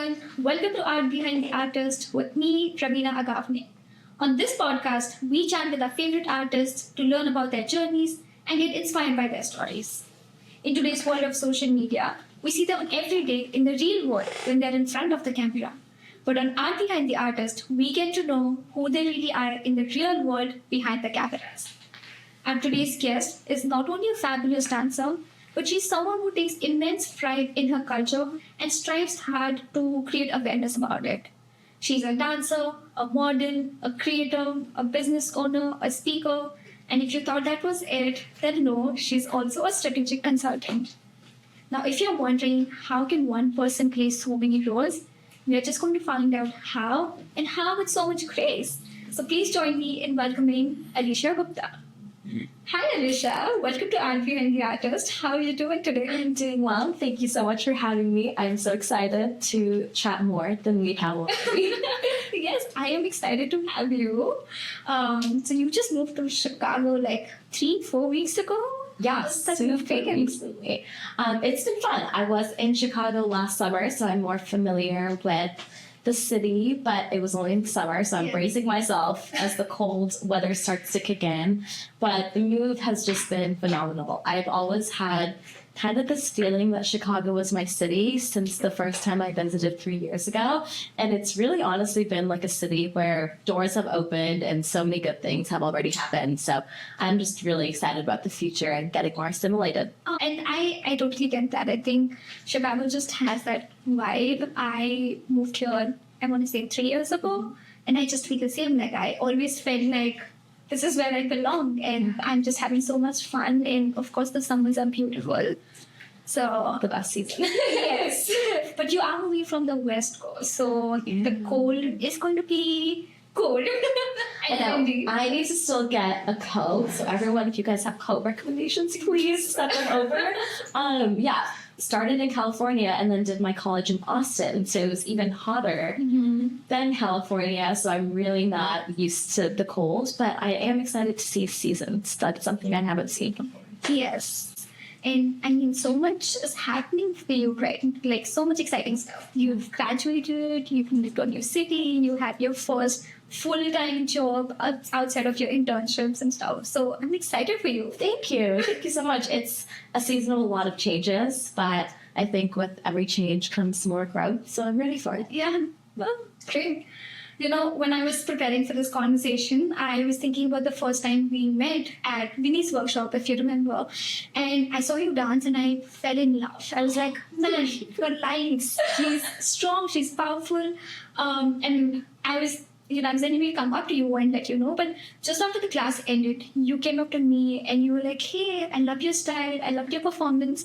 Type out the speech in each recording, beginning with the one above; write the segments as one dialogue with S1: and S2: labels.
S1: everyone. Welcome to Art Behind the Artist with me, Raveena Agawane. On this podcast, we chat with our favorite artists to learn about their journeys and get inspired by their stories. In today's world of social media, we see them every day in the real world when they're in front of the camera. But on Art Behind the Artist, we get to know who they really are in the real world behind the cameras. And today's guest is not only a fabulous dancer, but she's someone who takes immense pride in her culture and strives hard to create awareness about it. She's a dancer, a model, a creator, a business owner, a speaker, and if you thought that was it, then no, she's also a strategic consultant. Now, if you're wondering how can one person play so many roles, we are just going to find out how and how with so much grace. So please join me in welcoming Alisha Gupta. Hi Alisha, welcome to Art Behind the Artist. How are you doing today?
S2: I'm doing well. Thank you so much for having me. I'm so excited to chat more than we have already.
S1: Yes, I am excited to have you. So you just moved to Chicago like 3-4 weeks ago?
S2: Yes,
S1: That's
S2: recently. It's been fun. I was in Chicago last summer, so I'm more familiar with the city, but it was only in summer, so I'm bracing myself as the cold weather starts to kick in. But the move has just been phenomenal. I've always had kind of this feeling that Chicago was my city since the first time I visited 3 years ago. And it's really honestly been like a city where doors have opened and so many good things have already happened. So I'm just really excited about the future and getting more assimilated.
S1: And I totally get that. I think Chicago just has that vibe. I moved here, I want to say 3 years ago, and I just feel the same. Like I always felt like this is where I belong, and I'm just having so much fun. And of course, the summers are beautiful. So
S2: The best season.
S1: yes, but you are moving from the West Coast, so the cold is going to be cold.
S2: I know. I need to still get a coat. So everyone, if you guys have coat recommendations, please send them over. Started in California and then did my college in Austin. So it was even hotter than California. So I'm really not used to the cold, but I am excited to see seasons. That's something I haven't seen before.
S1: Yes. And I mean, so much is happening for you, right? Like, so much exciting stuff. You've graduated, you've moved to a new city, you had your first full-time job outside of your internships and stuff. So I'm excited for you.
S2: Thank you. Thank you so much. It's a season of a lot of changes, but I think with every change comes more growth. So I'm ready for it.
S1: Yeah, well, great. You know, when I was preparing for this conversation, I was thinking about the first time we met at Vinny's workshop, if you remember. And I saw you dance and I fell in love. I was like, man, her lines, she's strong, she's powerful. And I was anyway come up to you and let you know. But just after the class ended, you came up to me and you were like, hey, I love your style, I loved your performance.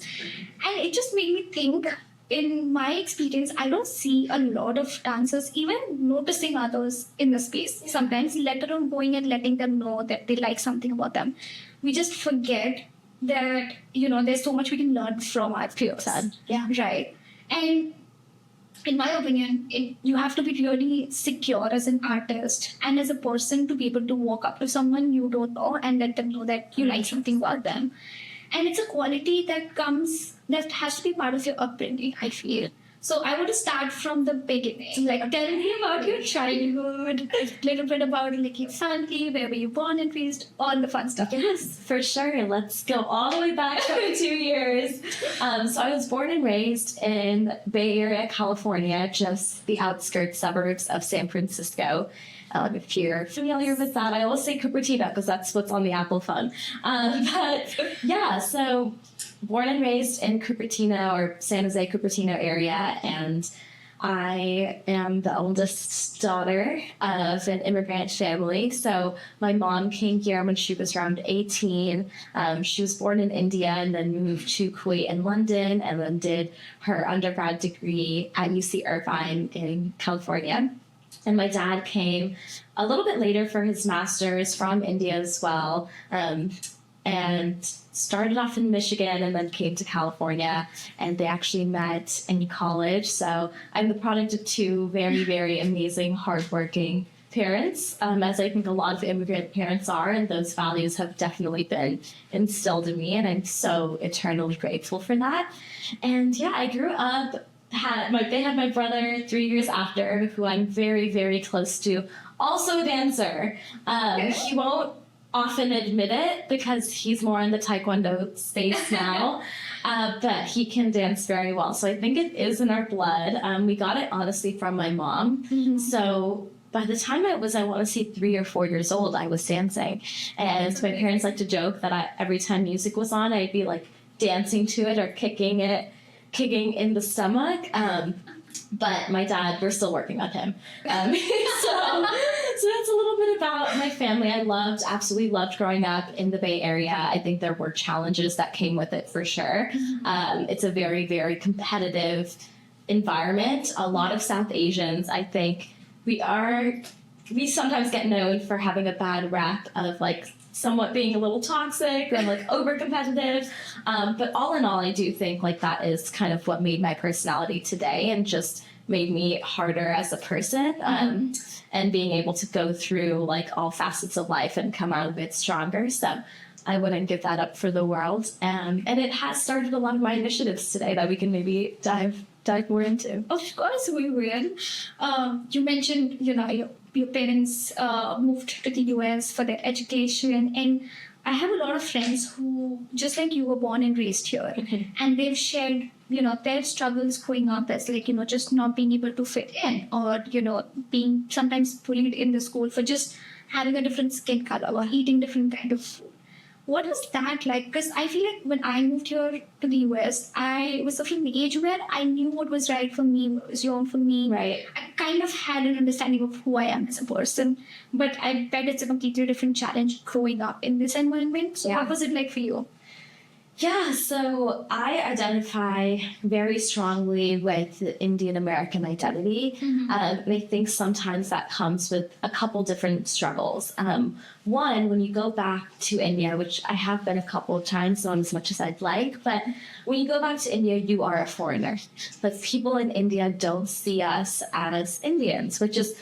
S1: And it just made me think, in my experience, I don't see a lot of dancers even noticing others in the space. Sometimes, let alone going and letting them know that they like something about them. We just forget that, there's so much we can learn from our peers.
S2: Yeah.
S1: Right. And in my opinion, you have to be really secure as an artist and as a person to be able to walk up to someone you don't know and let them know that you like something about them. And it's a quality that has to be part of your upbringing, I feel. So I want to start from the beginning. Like, tell me about your childhood, a little bit about your family, where were you born and raised, all the fun stuff.
S2: Yes, for sure. Let's go all the way back 2 years. So I was born and raised in Bay Area, California, just the outskirts suburbs of San Francisco. If you're familiar with that, I always say Cupertino because that's what's on the Apple phone. But yeah, so born and raised in Cupertino or San Jose, Cupertino area. And I am the oldest daughter of an immigrant family. So my mom came here when she was around 18. She was born in India and then moved to Kuwait and London and then did her undergrad degree at UC Irvine in California. And my dad came a little bit later for his master's from India as well, and started off in Michigan and then came to California. And they actually met in college. So I'm the product of two very, very amazing, hardworking parents, as I think a lot of immigrant parents are, and those values have definitely been instilled in me, and I'm so eternally grateful for that. And yeah, I grew up they had my brother 3 years after, who I'm very, very close to, also a dancer. He won't often admit it because he's more in the Taekwondo space now, but he can dance very well. So I think it is in our blood. We got it honestly from my mom.
S1: Mhm.
S2: So by the time I want to say 3 or 4 years old, I was dancing. And my parents like to joke that every time music was on, I'd be like dancing to it or kicking in the stomach. But my dad, we're still working on him. So that's a little bit about my family. I absolutely loved growing up in the Bay Area. I think there were challenges that came with it for sure. It's a very, very competitive environment. A lot of South Asians, I think, we sometimes get known for having a bad rap of like somewhat being a little toxic or like over competitive. But all in all, I do think like that is kind of what made my personality today and just made me harder as a person. And being able to go through like all facets of life and come out of it stronger. So I wouldn't give that up for the world. And it has started a lot of my initiatives today that we can maybe dive more into.
S1: Of course, we will. You mentioned, your parents moved to the US for their education, and I have a lot of friends who, just like you, were born and raised here, and they've shared, their struggles growing up as like, just not being able to fit in, or being sometimes bullied in the school for just having a different skin color or eating different kind of food. What was that like? Because I feel like when I moved here to the US, I was of an age where I knew what was right for me, what was wrong for me.
S2: Right.
S1: I kind of had an understanding of who I am as a person. But I bet it's a completely different challenge growing up in this environment. So what was it like for you?
S2: Yeah, so I identify very strongly with the Indian American identity. And I think sometimes that comes with a couple different struggles. One, when you go back to India, which I have been a couple of times, not as much as I'd like, but when you go back to India, you are a foreigner. But people in India don't see us as Indians, which is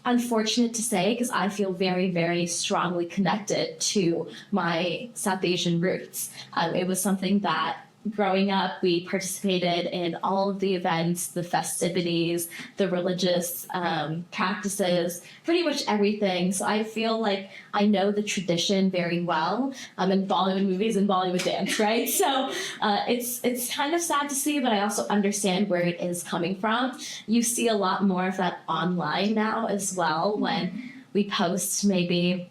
S2: unfortunate to say because I feel very, very strongly connected to my South Asian roots. It was something that growing up, we participated in all of the events, the festivities, the religious practices, pretty much everything. So I feel like I know the tradition very well in Bollywood movies and Bollywood dance, right? So it's kind of sad to see, but I also understand where it is coming from. You see a lot more of that online now as well when we post maybe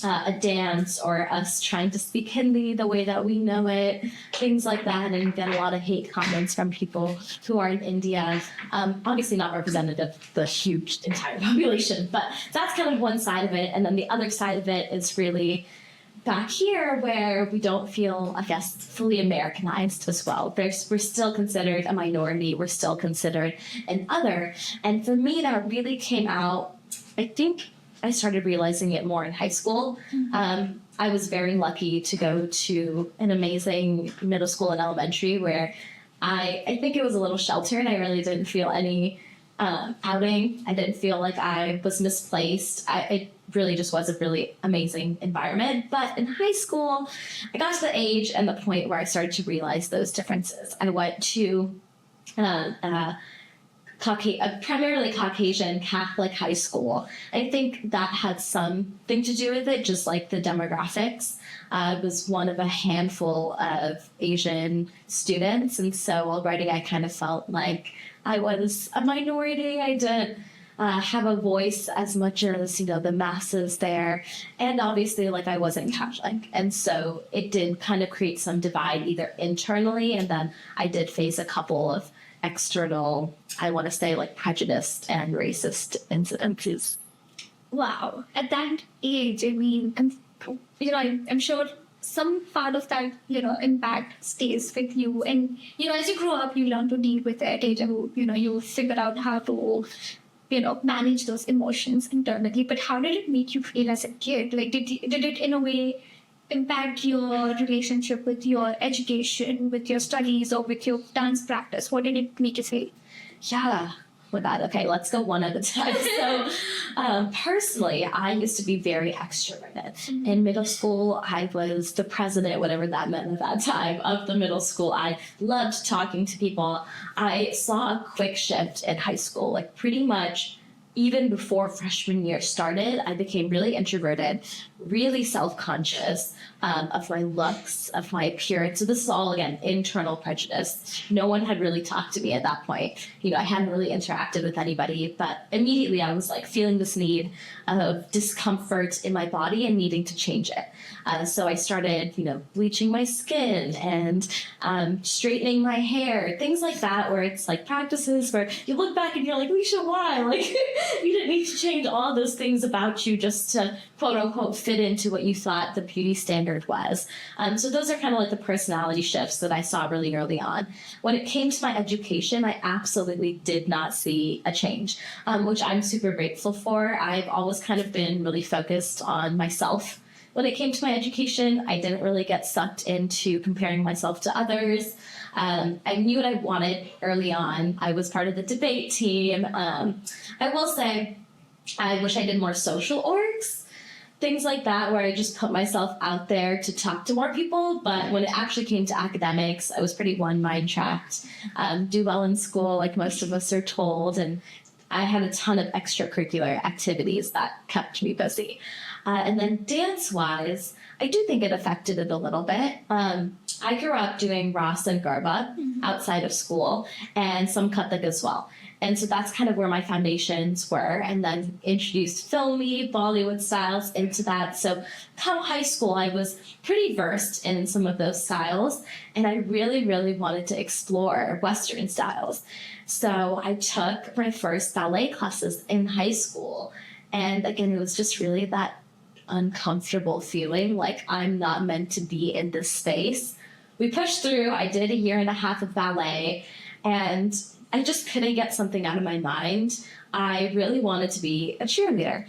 S2: a dance or us trying to speak Hindi the way that we know it, things like that, and get a lot of hate comments from people who are in India. Obviously not representative of the huge entire population, but that's kind of one side of it. And then the other side of it is really back here where we don't feel, I guess, fully Americanized as well. We're still considered a minority. We're still considered an other. And for me, that really came out, I think, I started realizing it more in high school. I was very lucky to go to an amazing middle school and elementary where I think it was a little sheltered. I really didn't feel any outing. I didn't feel like I was misplaced. It really just was a really amazing environment. But in high school, I got to the age and the point where I started to realize those differences. I went to primarily Caucasian Catholic high school. I think that had something to do with it, just like the demographics. I was one of a handful of Asian students, and so already I kind of felt like I was a minority. I didn't have a voice as much as, the masses there. And obviously, like, I wasn't Catholic. And so it did kind of create some divide either internally, and then I did face a couple of external, I want to say, like, prejudiced and racist incidences.
S1: Wow. At that age, I mean, I'm sure some part of that, impact stays with you. And, as you grow up, you learn to deal with it. You figure out how to, manage those emotions internally. But how did it make you feel as a kid? Like, did it, in a way, impact your relationship with your education, with your studies, or with your dance practice? What did it make you feel?
S2: Yeah. with that. Okay, let's go one at a time. So, personally, I used to be very extroverted. In middle school, I was the president, whatever that meant at that time, of the middle school. I loved talking to people. I saw a quick shift in high school, like pretty much even before freshman year started, I became really introverted, really self-conscious of my looks, of my appearance. So this is all, again, internal prejudice. No one had really talked to me at that point. I hadn't really interacted with anybody, but immediately I was like feeling this need of discomfort in my body and needing to change it. So I started, bleaching my skin and straightening my hair, things like that, where it's like practices where you look back and you're like, Alisha, why? Like, you didn't need to change all those things about you just to, quote unquote, fit into what you thought the beauty standard was. So those are kind of like the personality shifts that I saw really early on. When it came to my education, I absolutely did not see a change, which I'm super grateful for. I've always kind of been really focused on myself. When it came to my education, I didn't really get sucked into comparing myself to others. I knew what I wanted early on. I was part of the debate team. I will say, I wish I did more social orgs, things like that, where I just put myself out there to talk to more people. But when it actually came to academics, I was pretty one-mind tracked. Do well in school, like most of us are told, and I had a ton of extracurricular activities that kept me busy. And then dance-wise, I do think it affected it a little bit. I grew up doing Ross and Garba outside of school, and some Kathak as well. And so that's kind of where my foundations were, and then introduced filmy Bollywood styles into that. So come high school, I was pretty versed in some of those styles, and I really, really wanted to explore Western styles. So I took my first ballet classes in high school, and again, it was just really that uncomfortable feeling like I'm not meant to be in this space. We pushed through. I did a year and a half of ballet, and I just couldn't get something out of my mind. I really wanted to be a cheerleader,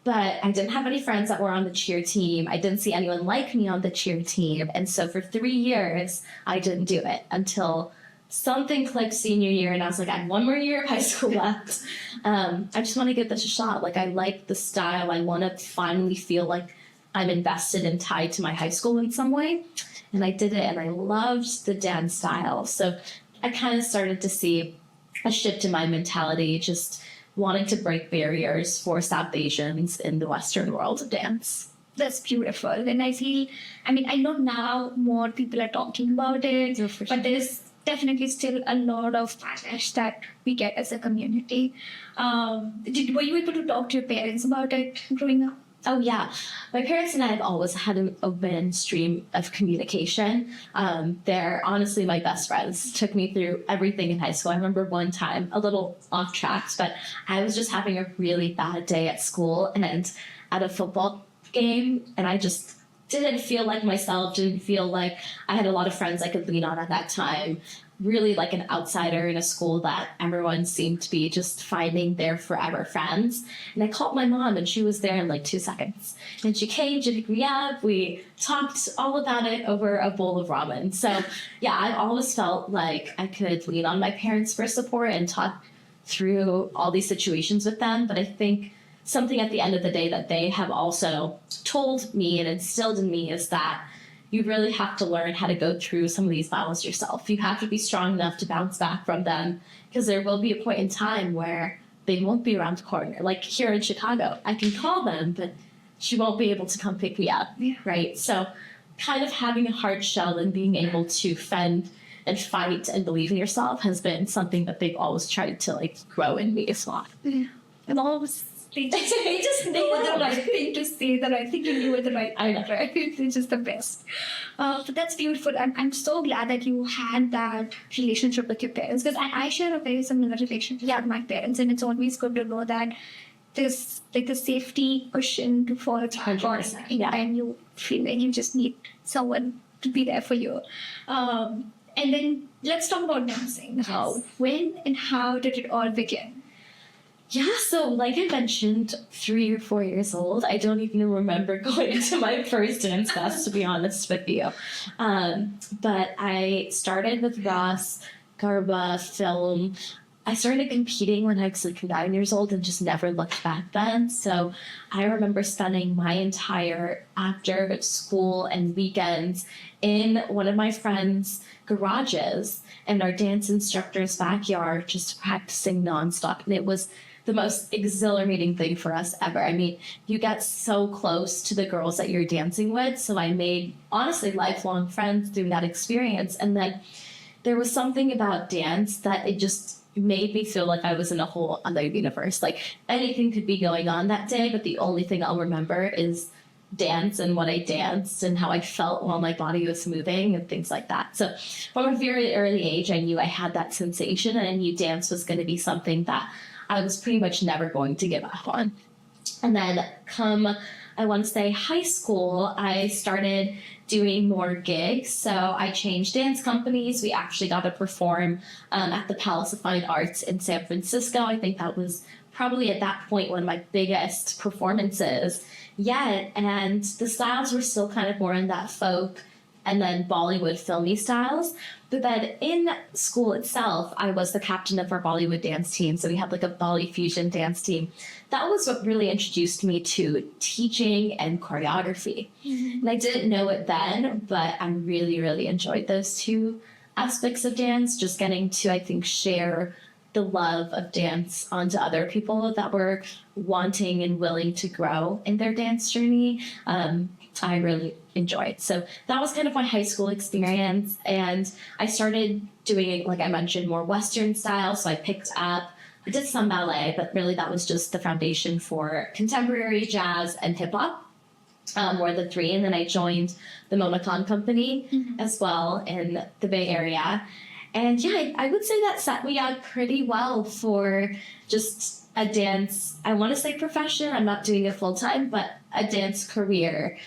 S2: but I didn't have any friends that were on the cheer team. I didn't see anyone like me on the cheer team. And so for 3 years, I didn't do it until something clicked senior year, and I was like, I have 1 more year of high school left. I just want to give this a shot. Like, I like the style. I want to finally feel like I'm invested and tied to my high school in some way. And I did it, and I loved the dance style. So I kind of started to see a shift in my mentality, just wanting to break barriers for South Asians in the Western world of dance.
S1: That's beautiful. And I know now more people are talking about it, but there's definitely still a lot of backlash that we get as a community. Were you able to talk to your parents about it growing up?
S2: Oh, yeah. My parents and I have always had an open stream of communication. They're honestly my best friends. Took me through everything in high school. I remember one time, a little off track, but I was just having a really bad day at school and at a football game, and I just didn't feel like myself, didn't feel like I had a lot of friends I could lean on at that time. Really like an outsider in a school that everyone seemed to be just finding their forever friends. And I called my mom, and she was there in like 2 seconds. And she came to pick me up. We talked all about it over a bowl of ramen. So yeah, I always felt like I could lean on my parents for support and talk through all these situations with them. But I think something at the end of the day that they have also told me and instilled in me is that you really have to learn how to go through some of these battles yourself. You have to be strong enough to bounce back from them, because there will be a point in time where they won't be around the corner. Like here in Chicago, I can call them, but she won't be able to come pick me up, right? So kind of having a hard shell and being able to fend and fight and believe in yourself has been something that they've always tried to like grow in me as well.
S1: Yeah. And always they just know the right thing to say, the right thing to do at the right time, right? It's just the best. But that's beautiful. I'm so glad that you had that relationship with your parents, because I share a very similar relationship with my parents, and it's always good to know that there's like a safety cushion to fall back on, and you feel like you just need someone to be there for you. And then let's talk about dancing. When and how did it all begin?
S2: Yeah, so like I mentioned, 3 or 4 years old. I don't even remember going to my first dance class, to be honest with you. But I started with Ross, Garba, film. I started competing when I was like 9 years old and just never looked back then. So I remember spending my entire after school and weekends in one of my friends' garages in our dance instructor's backyard, just practicing nonstop. And it was the most exhilarating thing for us ever. I mean, you get so close to the girls that you're dancing with. So I made, honestly, lifelong friends through that experience. And then there was something about dance that it just made me feel like I was in a whole other universe. Like anything could be going on that day, but the only thing I'll remember is dance and what I danced and how I felt while my body was moving and things like that. So from a very early age, I knew I had that sensation, and I knew dance was going to be something that I was pretty much never going to give up on. And then come, I want to say high school, I started doing more gigs. So I changed dance companies. We actually got to perform at the Palace of Fine Arts in San Francisco. I think that was probably at that point one of my biggest performances yet. And the styles were still kind of more in that folk and then Bollywood filmy styles. But then in school itself, I was the captain of our Bollywood dance team. So we had like a Bolly fusion dance team. That was what really introduced me to teaching and choreography. Mm-hmm. And I didn't know it then, but I really, really enjoyed those two aspects of dance, just getting to, I think, share the love of dance onto other people that were wanting and willing to grow in their dance journey. I really enjoyed. So that was kind of my high school experience. And I started doing, like I mentioned, more Western style. So I did some ballet, but really that was just the foundation for contemporary, jazz, and hip hop. Were the three. And then I joined the Mona Khan Company as well in the Bay Area. And yeah, I would say that set me up pretty well for just a dance, I want to say profession. I'm not doing it full time, but a dance career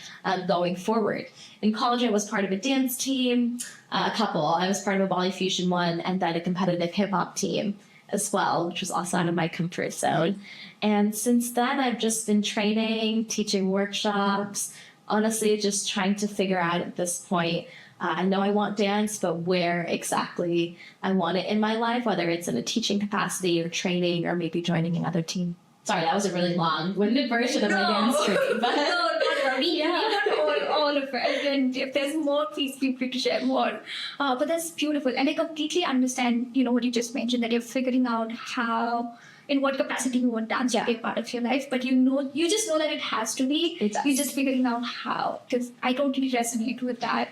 S2: going forward. In college, I was part of a dance team, a couple. I was part of a Bolly Fusion one, and then a competitive hip hop team as well, which was also out of my comfort zone. And since then, I've just been training, teaching workshops, honestly, just trying to figure out at this point. I know I want dance, but where exactly I want it in my life, whether it's in a teaching capacity or training or maybe joining another team. Sorry, that was a really long-winded version of my dance journey. But
S1: No, don't worry.
S2: Yeah.
S1: You got all of it. And if there's more, please feel free to share more. But that's beautiful. And I completely understand, what you just mentioned, that you're figuring out how, in what capacity you want dance to be a part of your life. But you just know that it has to be.
S2: It does.
S1: You're just figuring out how. Because I totally resonate with that.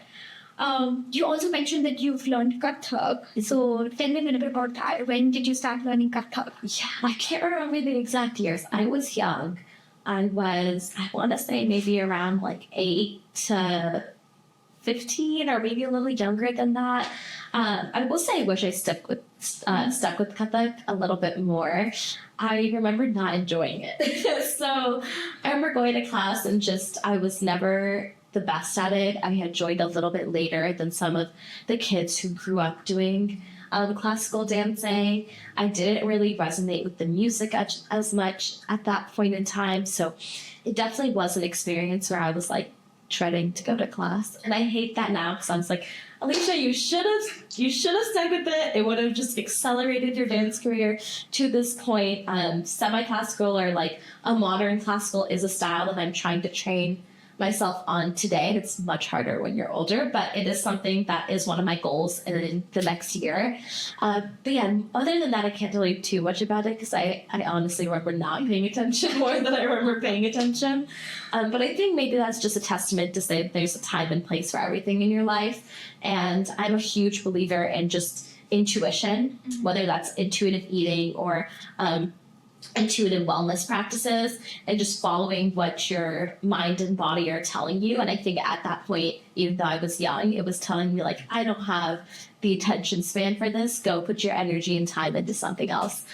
S1: You also mentioned that you've learned Kathak. So tell me a little bit about that. When did you start learning Kathak?
S2: Yeah, I can't remember the exact years. I was young. I want to say maybe around like 8 to 15 or maybe a little younger than that. I will say I wish I stuck with Kathak a little bit more. I remember not enjoying it. So I remember going to class and I was never the best at it. I had joined a little bit later than some of the kids who grew up doing classical dancing. I didn't really resonate with the music as much at that point in time. So it definitely was an experience where I was like dreading to go to class. And I hate that now because I was like, Alisha, you should have stuck with it. It would have just accelerated your dance career to this point. Semi-classical or like a modern classical is a style that I'm trying to train myself on today. It's much harder when you're older, but it is something that is one of my goals in the next year. But yeah, other than that, I can't tell you too much about it because I honestly remember not paying attention more than I remember paying attention. But I think maybe that's just a testament to say that there's a time and place for everything in your life. And I'm a huge believer in just intuition, whether that's intuitive eating or intuitive wellness practices and just following what your mind and body are telling you. And I think at that point, even though I was young, it was telling me like, I don't have the attention span for this. Go put your energy and time into something else,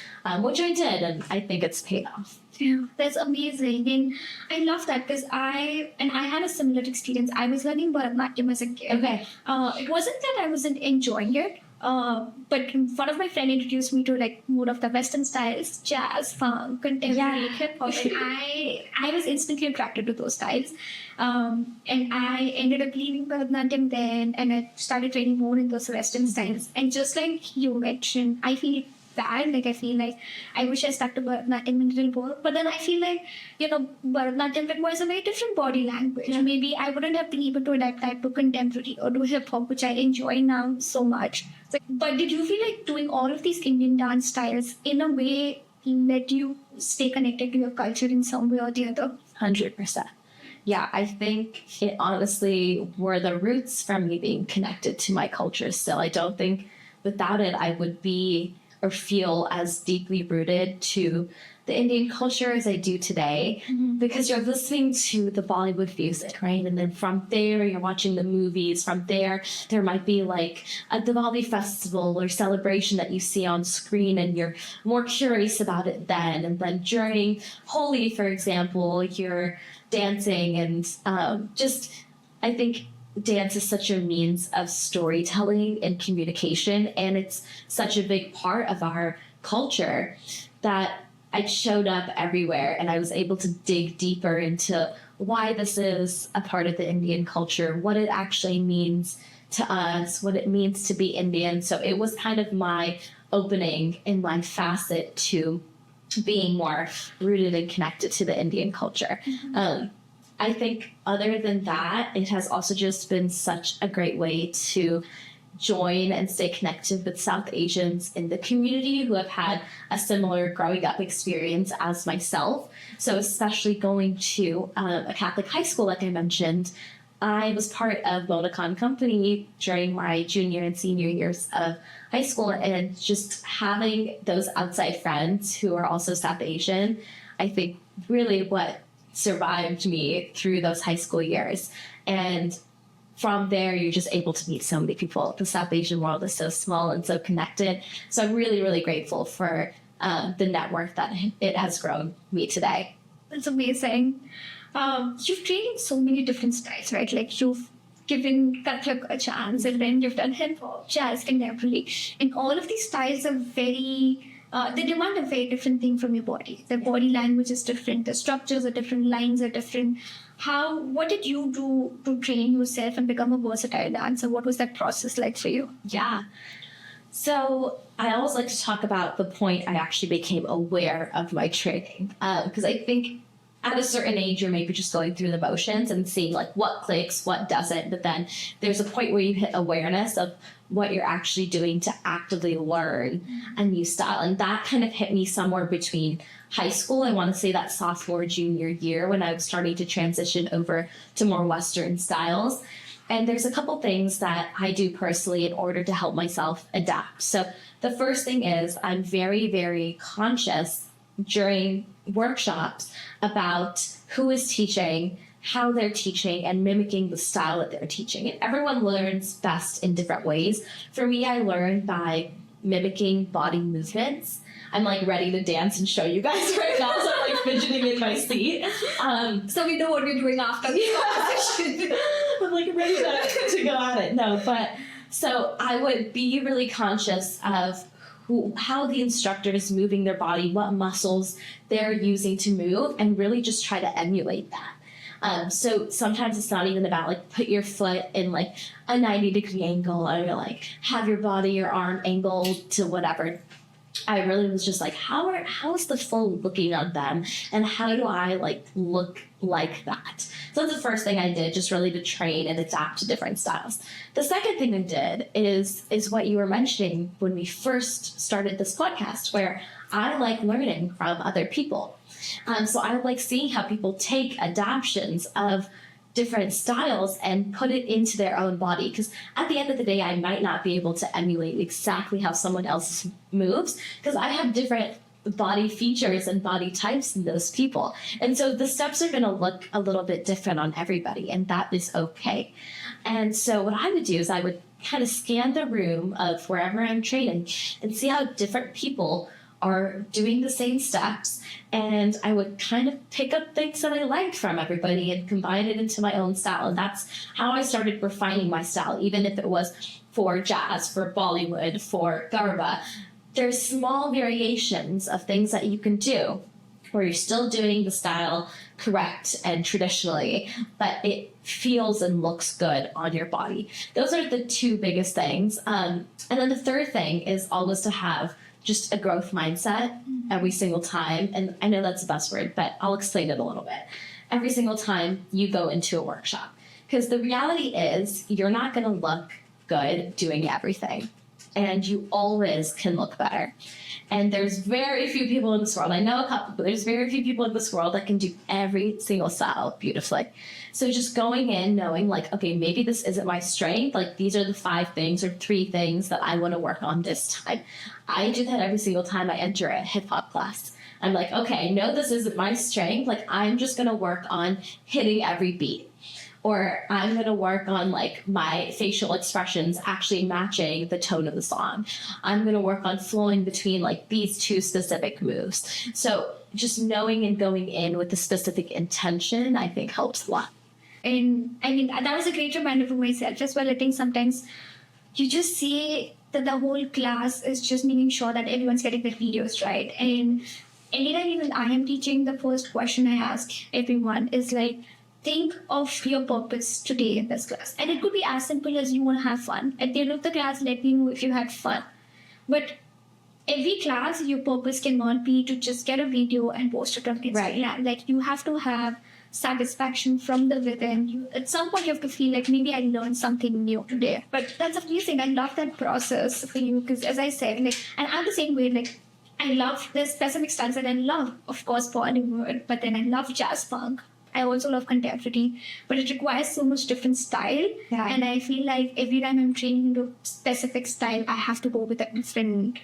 S2: which I did. And I think it's paid off.
S1: Yeah, that's amazing. And I love that because I had a similar experience. I was learning Bharatanatyam as a kid.
S2: Okay.
S1: It wasn't that I wasn't enjoying it. But one of my friends introduced me to like more of the Western styles, jazz, funk, contemporary, hip hop, and I was instantly attracted to those styles. And I ended up leaving Bharatanatyam then, and I started training more in those Western styles. And just like you mentioned, I feel bad. Like, I feel like I wish I stuck to Bharatanatyam a little more. But then I feel like, Bharatanatyam requires a very different body language.
S2: Yeah.
S1: Maybe I wouldn't have been able to adapt that to contemporary or to hip hop, which I enjoy now so much. But did you feel like doing all of these Indian dance styles in a way let you stay connected to your culture in some way or the other?
S2: 100%. Yeah, I think it honestly were the roots for me being connected to my culture still. I don't think without it I would be or feel as deeply rooted to the Indian culture as I do today, because you're listening to the Bollywood music, right? And then from there, you're watching the movies. From there might be like a Diwali festival or celebration that you see on screen, and you're more curious about it then. And then during Holi, for example, you're dancing and I think dance is such a means of storytelling and communication, and it's such a big part of our culture that I showed up everywhere, and I was able to dig deeper into why this is a part of the Indian culture, what it actually means to us, what it means to be Indian. So it was kind of my opening in my facet to being more rooted and connected to the Indian culture. I think other than that, it has also just been such a great way to join and stay connected with South Asians in the community who have had a similar growing up experience as myself. So especially going to a Catholic high school, like I mentioned, I was part of Vodacom Company during my junior and senior years of high school, and just having those outside friends who are also South Asian, I think really what survived me through those high school years. And from there, you're just able to meet so many people. The South Asian world is so small and so connected. So I'm really, really grateful for the network that it has grown me today.
S1: That's amazing. You've trained in so many different styles, right? Like, you've given Kathak a chance, and then you've done hip hop, jazz, contemporary. And all of these styles are they demand a very different thing from your body. The body language is different, the structures are different, lines are different. What did you do to train yourself and become a versatile dancer? What was that process like for you?
S2: Yeah. So I always like to talk about the point I actually became aware of my training, because I think at a certain age, you're maybe just going through the motions and seeing like what clicks, what doesn't. But then there's a point where you hit awareness of what you're actually doing to actively learn a new style. And that kind of hit me somewhere between high school. I want to say that sophomore, junior year, when I was starting to transition over to more Western styles. And there's a couple things that I do personally in order to help myself adapt. So the first thing is I'm very, very conscious during workshops about who is teaching, how they're teaching, and mimicking the style that they're teaching. And everyone learns best in different ways. For me, I learn by mimicking body movements. I'm like ready to dance and show you guys right now, so I'm like fidgeting in my seat.
S1: So we know what we're doing after the conversation.
S2: I'm like ready to go at it. No, but so I would be really conscious of how the instructor is moving their body, what muscles they're using to move, and really just try to emulate that. So sometimes it's not even about like put your foot in like a 90-degree angle, or like have your body, your arm angled to whatever. I really was just like, how is the full looking on them, and how do I like look like that? So that's the first thing I did, just really to train and adapt to different styles. The second thing I did is what you were mentioning when we first started this podcast, where I like learning from other people. So I like seeing how people take adaptations of different styles and put it into their own body, because at the end of the day, I might not be able to emulate exactly how someone else moves, because I have different body features and body types in those people. And so the steps are going to look a little bit different on everybody, and that is okay. And so what I would do is I would kind of scan the room of wherever I'm training and see how different people are doing the same steps, and I would kind of pick up things that I liked from everybody and combine it into my own style. And that's how I started refining my style, even if it was for jazz, for Bollywood, for Garba. There's small variations of things that you can do where you're still doing the style correct and traditionally, but it feels and looks good on your body. Those are the two biggest things. And then the third thing is always to have just a growth mindset every single time. And I know that's the buzzword, but I'll explain it a little bit. Every single time you go into a workshop. Because the reality is you're not going to look good doing everything. And you always can look better. And there's very few people in this world, I know a couple, but there's very few people in this world that can do every single style beautifully. So just going in knowing like, okay, maybe this isn't my strength. Like these are the 5 things or 3 things that I want to work on this time. I do that every single time I enter a hip hop class. I'm like, okay, no, this isn't my strength. Like I'm just going to work on hitting every beat. Or I'm going to work on like my facial expressions actually matching the tone of the song. I'm going to work on flowing between like these 2 specific moves. So just knowing and going in with the specific intention, I think helps a lot.
S1: And I mean, that was a great reminder for myself as well. I think sometimes you just see that the whole class is just making sure that everyone's getting their videos right. And anytime even I am teaching, the first question I ask everyone is like, think of your purpose today in this class. And it could be as simple as you want to have fun. At the end of the class, let me know if you had fun. But every class, your purpose cannot be to just get a video and post it on Instagram.
S2: Right.
S1: Like you have to have satisfaction from the within. At some point, you have to feel like maybe I learned something new today. But that's amazing. I love that process for you because, as I said, like, and I'm the same way. Like, I love the specific styles that I love. Of course, Bollywood, but then I love jazz funk. I also love contemporary, but it requires so much different style.
S2: Yeah.
S1: And I feel like every time I'm training into a specific style, I have to go with a different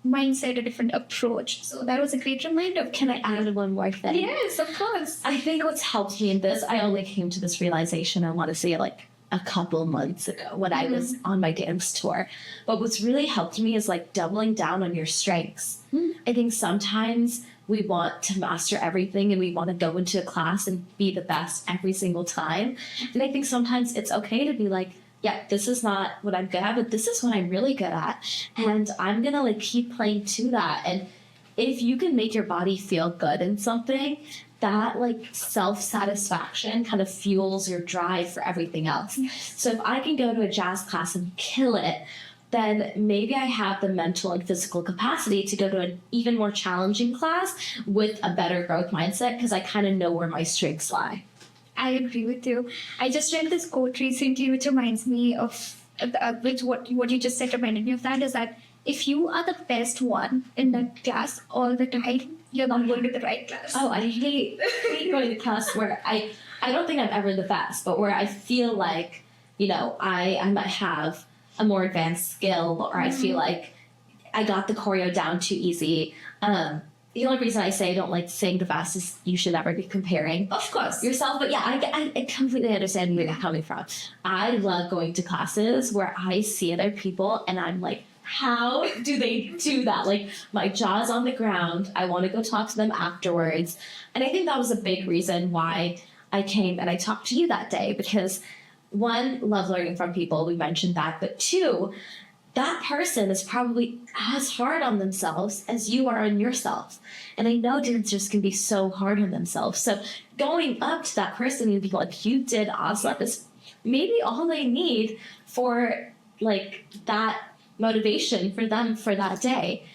S1: mindset, a different approach. So that was a great reminder.
S2: Can I add one more thing?
S1: Yes, of course.
S2: I think what's helped me in this, I only came to this realization, I want to say like a couple months ago when I was on my dance tour. But what's really helped me is like doubling down on your strengths. I think sometimes we want to master everything and we want to go into a class and be the best every single time. And I think sometimes it's okay to be like, yeah, this is not what I'm good at, but this is what I'm really good at. And I'm going to like keep playing to that. And if you can make your body feel good in something, that like self-satisfaction kind of fuels your drive for everything else. So if I can go to a jazz class and kill it, then maybe I have the mental and physical capacity to go to an even more challenging class with a better growth mindset because I kind of know where my strengths lie.
S1: I agree with you. I just read this quote recently, which reminds me of which what you just said reminded me of that is that if you are the best one in that class all the time, you're not going to the right class.
S2: Oh, I hate going to class where I don't think I'm ever the best, but where I feel like, you know, I might have a more advanced skill or I feel like I got the choreo down too easy. The only reason I say I don't like saying the best is you should never be comparing,
S1: Of course.
S2: yourself. But yeah, I completely understand where you're coming from. I love going to classes where I see other people and I'm like, how do they do that? Like my jaw's on the ground. I want to go talk to them afterwards. And I think that was a big reason why I came and I talked to you that day because 1, love learning from people. We mentioned that. But 2, that person is probably as hard on themselves as you are on yourself. And I know dancers can be so hard on themselves. So going up to that person and be like, you did awesome is maybe all they need for like that motivation for them for that day.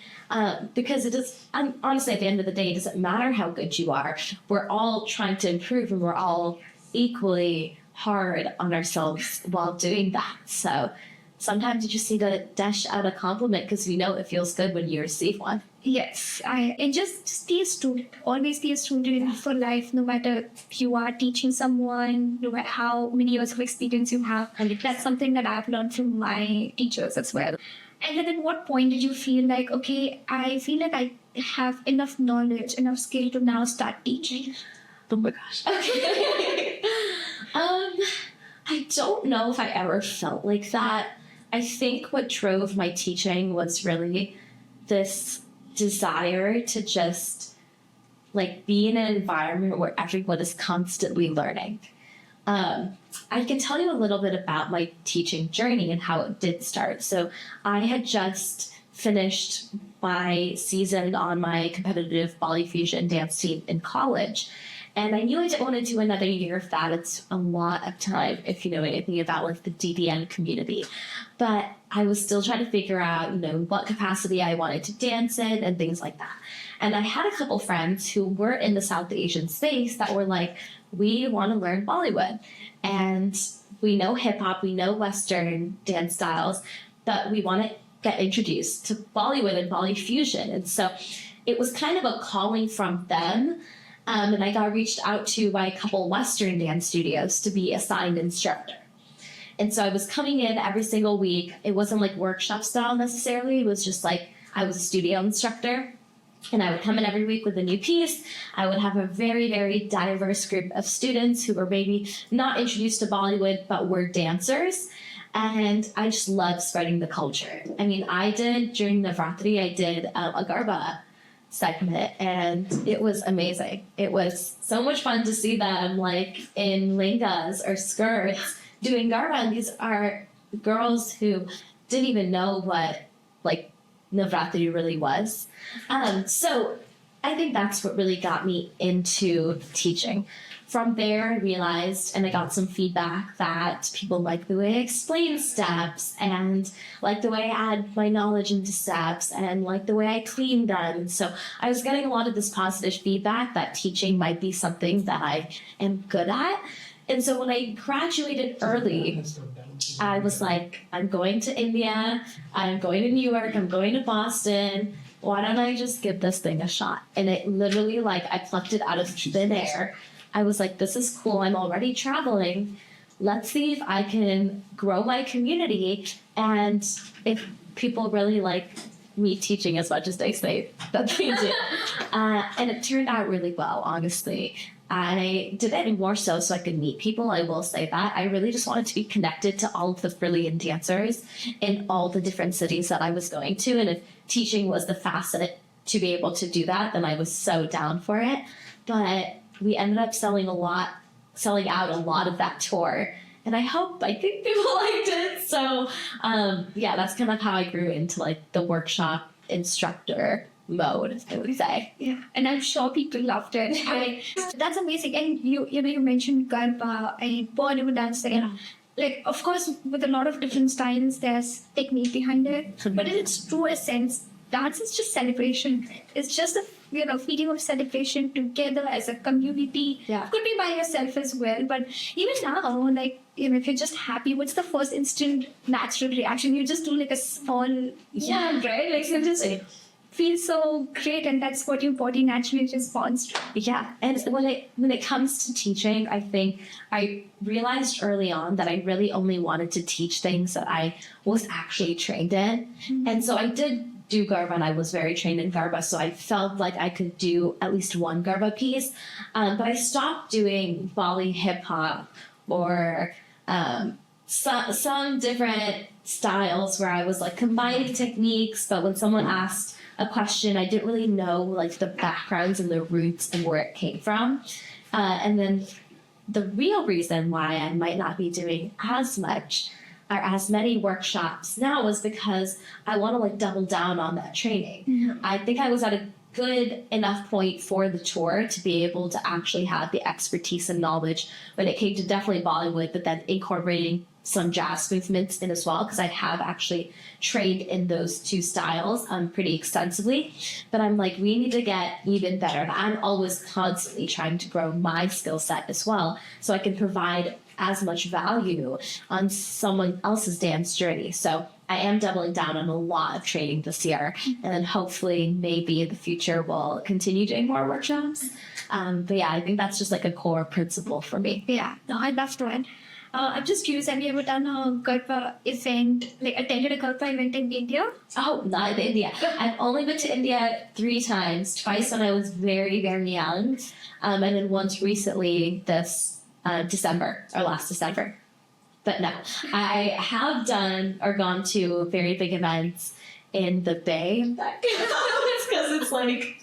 S2: Because it is, honestly, at the end of the day, it doesn't matter how good you are. We're all trying to improve and we're all equally hard on ourselves while doing that. So sometimes you just need to dash out a compliment because you know it feels good when you receive one.
S1: Yes, and just be a student. Always be a student for life, no matter if you are teaching someone, no matter how many years of experience you have. And that's something that I've learned from my teachers as well. And then at what point did you feel like, okay, I feel like I have enough knowledge, enough skill to now start teaching?
S2: Oh my gosh. Okay. I don't know if I ever felt like that. I think what drove my teaching was really this desire to just like be in an environment where everyone is constantly learning. I can tell you a little bit about my teaching journey and how it did start. So I had just finished my season on my competitive Bolly Fusion dance team in college. And I knew I didn't want to do another year of that. It's a lot of time if you know anything about like the DDN community. But I was still trying to figure out, what capacity I wanted to dance in and things like that. And I had a couple friends who were in the South Asian space that were like, we want to learn Bollywood. And we know hip hop, we know Western dance styles, but we want to get introduced to Bollywood and Bolly fusion. And so it was kind of a calling from them. And I got reached out to by a couple Western dance studios to be assigned instructor. And so I was coming in every single week. It wasn't like workshop style necessarily. It was just like I was a studio instructor. And I would come in every week with a new piece. I would have a very, very diverse group of students who were maybe not introduced to Bollywood, but were dancers. And I just loved spreading the culture. I mean, during Navratri, I did a Garba segment, and it was amazing. It was so much fun to see them like in lingas or skirts doing Garba. And these are girls who didn't even know what like Navratri really was. So I think that's what really got me into teaching. From there, I realized, and I got some feedback that people like the way I explain steps and like the way I add my knowledge into steps and like the way I clean them. So I was getting a lot of this positive feedback that teaching might be something that I am good at. And so when I graduated early, I was like, I'm going to India, I'm going to New York, I'm going to Boston. Why don't I just give this thing a shot? And it literally, like, I plucked it out of thin air. I was like, this is cool. I'm already traveling. Let's see if I can grow my community and if people really like me teaching as much as they say that they do. And it turned out really well, honestly. I did it more so I could meet people. I will say that. I really just wanted to be connected to all of the brilliant dancers in all the different cities that I was going to. And if teaching was the facet to be able to do that, then I was so down for it. But we ended up selling out a lot of that tour. And I think people liked it. So that's kind of how I grew into like the workshop instructor mode, I would say.
S1: Yeah, and I'm sure people loved it. That's amazing. And you mentioned Garba and Bollywood dancing.
S2: Yeah.
S1: Like, of course, with a lot of different styles, there's technique behind it. But in its true essence, dance is just celebration. It's just a feeling of celebration together as a community.
S2: Yeah.
S1: Could be by yourself as well. But even now, like, if you're just happy, what's the first instant natural reaction? You just do like a small right? Like, you just feel so great, and that's what your body naturally responds to.
S2: Yeah, and when it comes to teaching, I think I realized early on that I really only wanted to teach things that I was actually trained in. Mm-hmm. And so I did do Garba, and I was very trained in Garba, so I felt like I could do at least one Garba piece. But I stopped doing Bolly hip-hop or some different styles where I was like combining techniques, but when someone asked a question, I didn't really know like the backgrounds and the roots and where it came from. And then the real reason why I might not be doing as much or as many workshops now was because I want to like double down on that training. Mm-hmm. I think I was at a good enough point for the tour to be able to actually have the expertise and knowledge when it came to definitely Bollywood, but then incorporating some jazz movements in as well, because I have actually trained in those two styles pretty extensively. But I'm like, we need to get even better. And I'm always constantly trying to grow my skill set as well, so I can provide as much value on someone else's dance journey. So I am doubling down on a lot of training this year, and then hopefully maybe in the future we'll continue doing more workshops. But yeah, I think that's just like a core principle for me.
S1: Yeah, no, I love to. I'm just curious, have you ever done a Garba event, like attended a Garba event in India?
S2: Oh, not in India. I've only been to India 3 times, twice when I was very, very young, and then once recently this December, or last December. But no, I have done or gone to very big events in the Bay. It's because it's like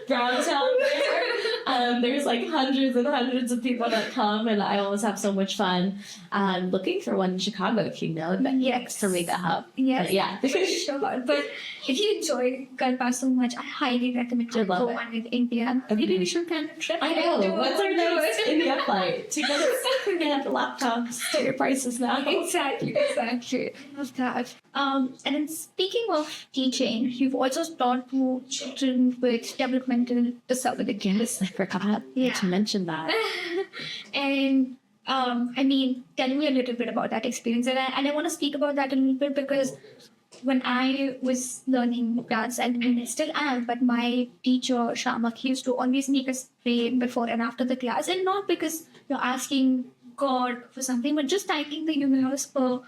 S2: Browntown there. there's like hundreds and hundreds of people that come, and I always have so much fun. I'm looking for one in Chicago, if you know, but
S1: Yes.
S2: to make that hub.
S1: Yes.
S2: But yeah.
S1: For sure. But if you enjoy Garba so much, I highly recommend to
S2: I love
S1: go
S2: it.
S1: on with India. Maybe we should plan a trip.
S2: I know. What's our next India flight? To go to have the laptops, to your prices now.
S1: Exactly. Love that. And then speaking of teaching, you've also taught to children with developmental disabilities.
S2: Yes, I forgot to mention that.
S1: And I mean, tell me a little bit about that experience. And I want to speak about that a little bit because when I was learning dance, and I still am, but my teacher, Shamak, used to always make us pray before and after the class. And not because you're asking God for something, but just thanking the universe for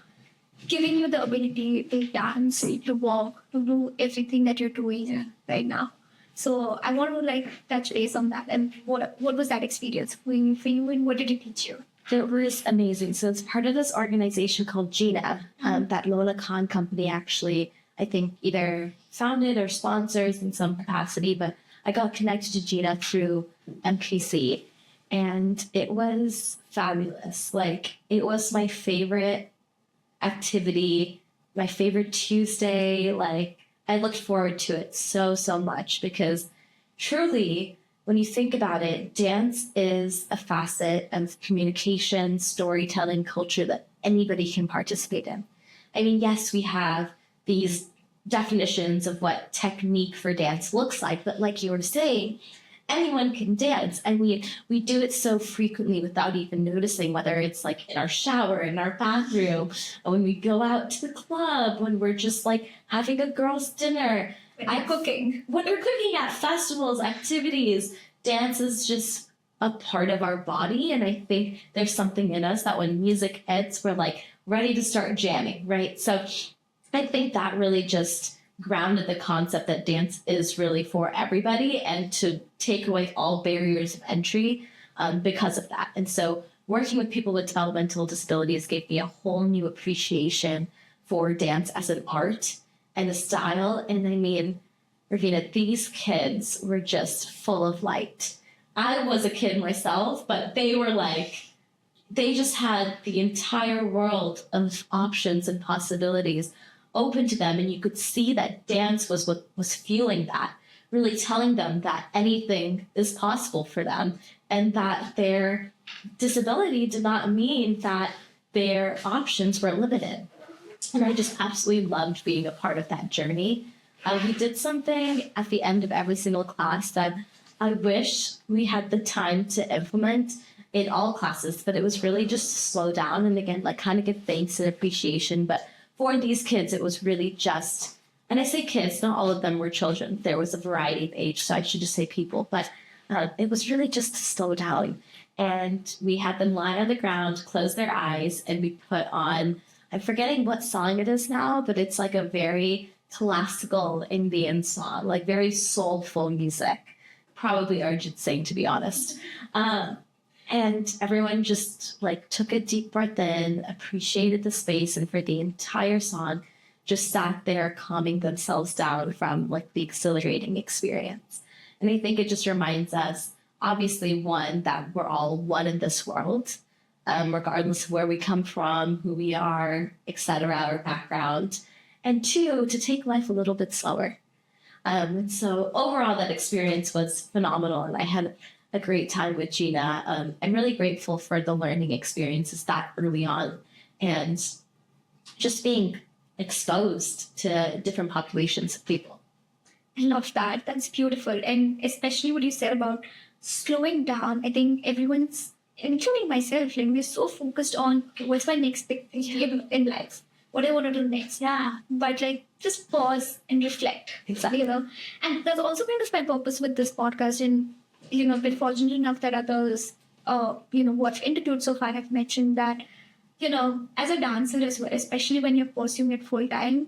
S1: giving you the ability to dance, to walk, to do everything that you're doing right now. So I want to touch base on that. And what was that experience for you and what did it teach you?
S2: It was amazing. So it's part of this organization called GINA, that Lola Khan company actually, I think, either founded or sponsors in some capacity, but I got connected to GINA through MPC, and it was fabulous. It was my favorite activity, my favorite Tuesday. I looked forward to it so much because truly, when you think about it, dance is a facet of communication, storytelling, culture that anybody can participate in. I mean, yes, we have these definitions of what technique for dance looks like, but like you were saying, anyone can dance, and we do it so frequently without even noticing, whether it's in our shower, in our bathroom, or when we go out to the club, when we're just having a girls' dinner. When we're cooking at festivals, activities, dance is just a part of our body. And I think there's something in us that when music hits, we're ready to start jamming, right? So I think that really just grounded the concept that dance is really for everybody, and to take away all barriers of entry because of that. And so working with people with developmental disabilities gave me a whole new appreciation for dance as an art and a style. And I mean, Raveena, these kids were just full of light. I was a kid myself, but they were they just had the entire world of options and possibilities open to them. And you could see that dance was what was fueling that, really telling them that anything is possible for them, and that their disability did not mean that their options were limited. And I just absolutely loved being a part of that journey. We did something at the end of every single class that I wish we had the time to implement in all classes, but it was really just to slow down and again, kind of give thanks and appreciation. But for these kids, it was really just, and I say kids, not all of them were children. There was a variety of age, so I should just say people, but it was really just to slow down. And we had them lie on the ground, close their eyes, and we put on, I'm forgetting what song it is now, but it's a very classical Indian song, very soulful music. Probably Arjit Singh, to be honest. And everyone just took a deep breath in, appreciated the space, and for the entire song, just sat there calming themselves down from the exhilarating experience. And I think it just reminds us, obviously, one, that we're all one in this world, regardless of where we come from, who we are, etc., our background. And two, to take life a little bit slower. And so overall, that experience was phenomenal, and I had a great time with Gina. I'm really grateful for the learning experiences that early on, and just being exposed to different populations of people.
S1: I love that. That's beautiful. And especially what you said about slowing down. I think everyone's, including myself, we're so focused on what's my next big thing in life, what I want to do next.
S2: Yeah.
S1: But just pause and reflect.
S2: Exactly.
S1: And that's also kind of my purpose with this podcast. And, been fortunate enough that others, watch Institute so far have mentioned that, as a dancer as well, especially when you're pursuing it full time,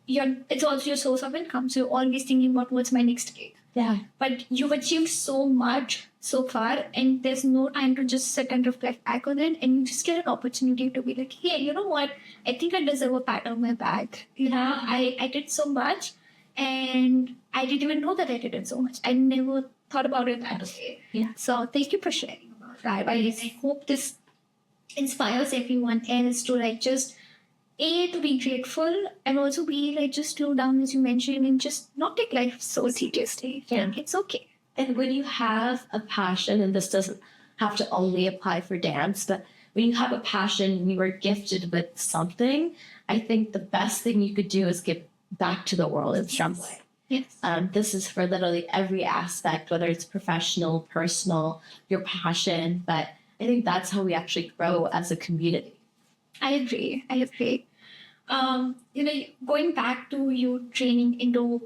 S1: it's also your source of income. So you're always thinking about what's my next gig.
S2: Yeah.
S1: But you've achieved so much so far, and there's no time to just sit and reflect back on it. And you just get an opportunity to be hey, you know what? I think I deserve a pat on my back. I did so much, and I didn't even know that I did it so much. I never thought about it that way.
S2: Yeah.
S1: So thank you for sharing about that. I hope this inspires everyone else to like just to be grateful and also be like just slow down as you mentioned and just not take life so seriously.
S2: Yeah.
S1: Like, it's okay.
S2: And when you have a passion, and this doesn't have to only apply for dance, but when you have a passion and you are gifted with something, I think the best thing you could do is give back to the world in some way.
S1: Yes.
S2: This is for literally every aspect, whether it's professional, personal, your passion. But I think that's how we actually grow as a community.
S1: I agree. Going back to you training into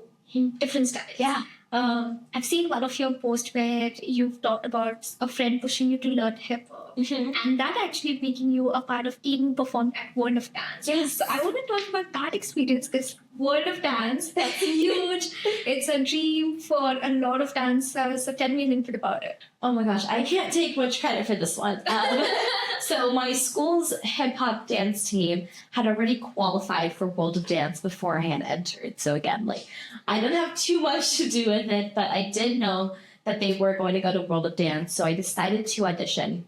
S1: different styles.
S2: Yeah.
S1: I've seen one of your posts where you've talked about a friend pushing you to learn hip hop, and that actually making you a part of team perform at World of Dance.
S2: Yes.
S1: So I want to talk about that experience because World of Dance, that's huge. It's a dream for a lot of dancers. So tell me a little bit about it.
S2: Oh my gosh, I can't take much credit for this one. So my school's hip hop dance team had already qualified for World of Dance before I had entered. So again, like I didn't have too much to do with it, but I did know that they were going to go to World of Dance. So I decided to audition.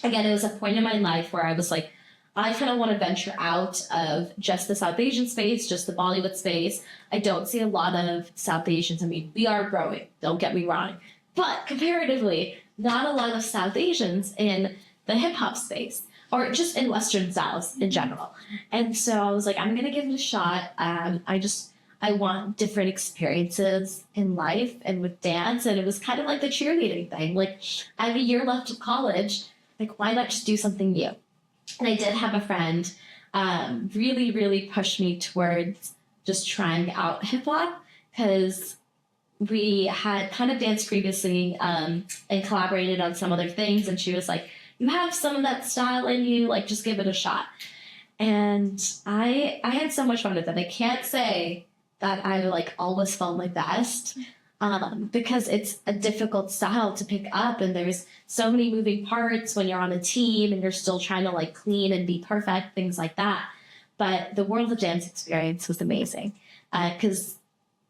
S2: Again, it was a point in my life where I was like, I kind of want to venture out of just the South Asian space, just the Bollywood space. I don't see a lot of South Asians. I mean, we are growing, don't get me wrong. But comparatively, not a lot of South Asians in the hip hop space or just in Western styles in general. And so I was like, I'm going to give it a shot. I want different experiences in life and with dance. And it was kind of like the cheerleading thing. Like I have a year left of college. Like, why not just do something new? And I did have a friend really, really push me towards just trying out hip hop because we had kind of danced previously and collaborated on some other things. And she was like, you have some of that style in you, like just give it a shot. And I had so much fun with it. I can't say that I like always felt my best because it's a difficult style to pick up and there's so many moving parts when you're on a team and you're still trying to like clean and be perfect, things like that. But the World of Dance experience was amazing because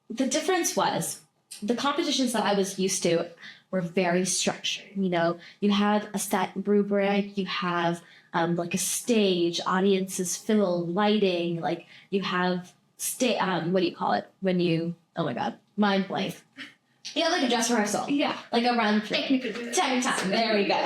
S2: the difference was the competitions that I was used to were very structured. You know, you have a set rubric, you have like a stage, audiences fill, lighting, like you have what do you call it when you, oh my God, mind blank. Yeah, like a dress rehearsal.
S1: Yeah.
S2: Like a run through.
S1: Technically.
S2: Time. There we go.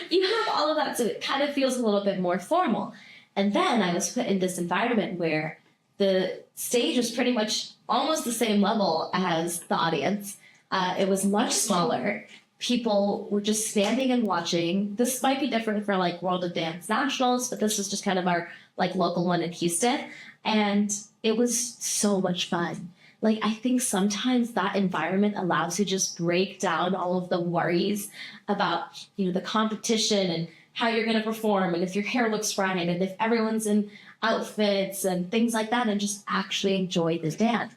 S2: You have all of that, so it kind of feels a little bit more formal. And then I was put in this environment where the stage was pretty much almost the same level as the audience. It was much smaller. People were just standing and watching. This might be different for like World of Dance Nationals, but this was just kind of our like local one in Houston. And it was so much fun. Like, I think sometimes that environment allows you to just break down all of the worries about, you know, the competition and how you're going to perform and if your hair looks right and if everyone's in outfits and things like that and just actually enjoy the dance.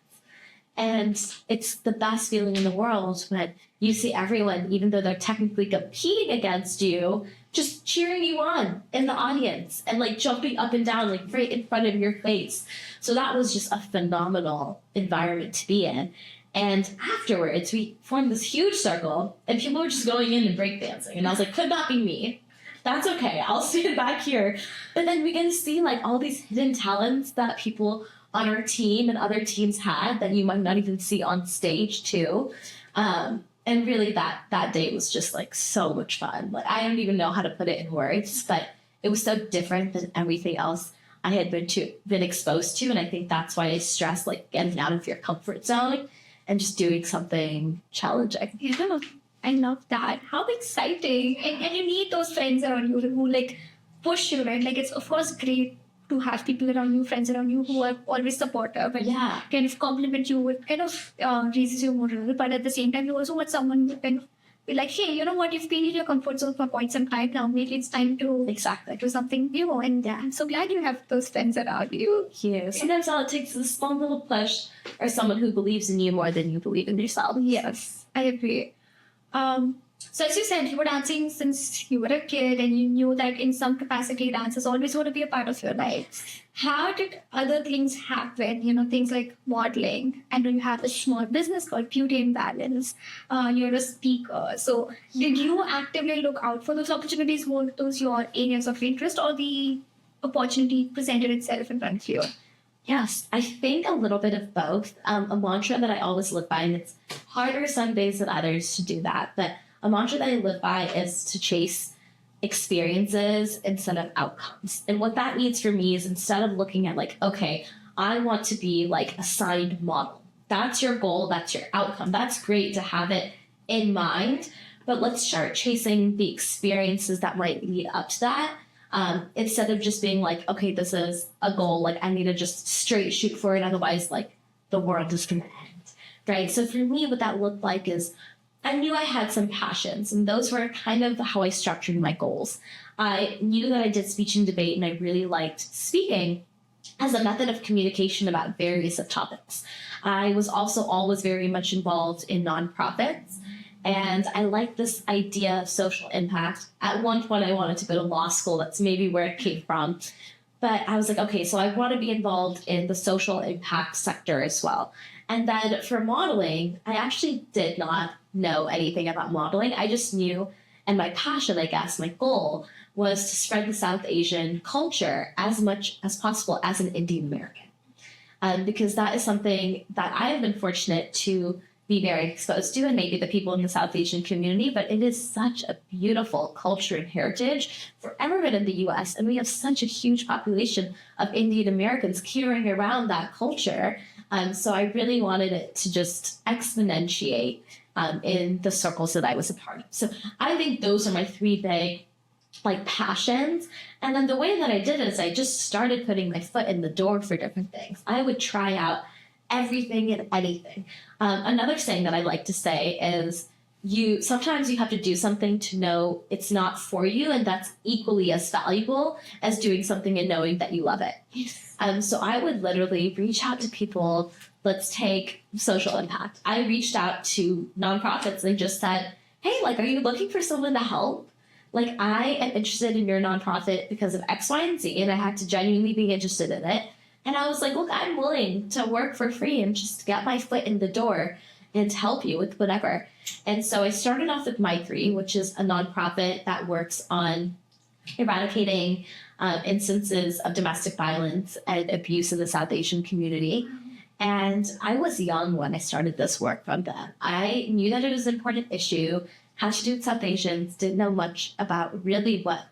S2: And it's the best feeling in the world when you see everyone, even though they're technically competing against you, just cheering you on in the audience and like jumping up and down, like right in front of your face. So that was just a phenomenal environment to be in. And afterwards, we formed this huge circle and people were just going in and breakdancing. And I was like, could not be me. That's okay. I'll stand back here. But then we get to see like all these hidden talents that people on our team and other teams had that you might not even see on stage too. And really that day was just like so much fun. Like I don't even know how to put it in words, but it was so different than everything else I had been exposed to. And I think that's why I stress like getting out of your comfort zone and just doing something challenging.
S1: Yeah, I love that. How exciting. And you need those friends around you who like push you, right? Like it's of course great to have people around you, friends around you who are always supportive and
S2: Yeah.
S1: kind of compliment you with kind of raises your morale. But at the same time, you also want someone who can be like, hey, you know what? You've been in your comfort zone for quite some time now. Maybe it's time to
S2: Exactly.
S1: do something new. And I'm so glad you have those friends around you.
S2: Yeah. Sometimes all it takes is a small little push or someone who believes in you more than you believe in yourself.
S1: Yes, I agree. So as you said, you were dancing since you were a kid and you knew that in some capacity dance is always going to be a part of your life. How did other things happen? Things like modeling, and you have a small business called Beauty and Balance. You're a speaker. So did you actively look out for those opportunities? Were those your areas of interest, or the opportunity presented itself in front of you?
S2: Yes, I think a little bit of both. A mantra that I always live by, and it's harder some days than others to do that, but a mantra that I live by is to chase experiences instead of outcomes. And what that means for me is, instead of looking at like, okay, I want to be like a signed model. That's your goal, that's your outcome. That's great to have it in mind, but let's start chasing the experiences that might lead up to that. Instead of just being like, okay, this is a goal, like I need to just straight shoot for it, otherwise like the world is gonna end, right? So for me, what that looked like is, I knew I had some passions, and those were kind of how I structured my goals. I knew that I did speech and debate, and I really liked speaking as a method of communication about various topics. I was also always very much involved in nonprofits, and I liked this idea of social impact. At one point, I wanted to go to law school. That's maybe where it came from. But I was like, okay, so I want to be involved in the social impact sector as well. And then for modeling, I actually did not know anything about modeling. I just knew, and my passion, I guess, my goal was to spread the South Asian culture as much as possible as an Indian American. Because that is something that I have been fortunate to be very exposed to, and maybe the people in the South Asian community, but it is such a beautiful culture and heritage for everyone in the US. And we have such a huge population of Indian Americans carrying around that culture. So I really wanted it to just exponentiate in the circles that I was a part of. So I think those are my three big passions. And then the way that I did it is I just started putting my foot in the door for different things. I would try out everything and anything. Another saying that I like to say is, sometimes you have to do something to know it's not for you, and that's equally as valuable as doing something and knowing that you love it.
S1: Yes.
S2: So I would literally reach out to people. Let's take social impact. I reached out to nonprofits and just said, hey, are you looking for someone to help? I am interested in your nonprofit because of X, Y, and Z, and I had to genuinely be interested in it. And I was like, look, I'm willing to work for free and just get my foot in the door and to help you with whatever. And so I started off with My3, which is a nonprofit that works on eradicating instances of domestic violence and abuse in the South Asian community. And I was young when I started this work from them. I knew that it was an important issue, had to do with South Asians, didn't know much about really what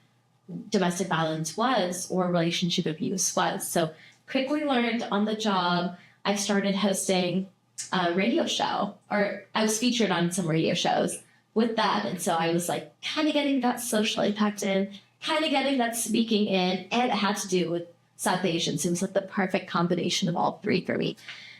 S2: domestic violence was or relationship abuse was. So quickly learned on the job. I started hosting a radio show, or I was featured on some radio shows with that. And so I was kind of getting that social impact in, kind of getting that speaking in, and it had to do with South Asians. It was the perfect combination of all three for me.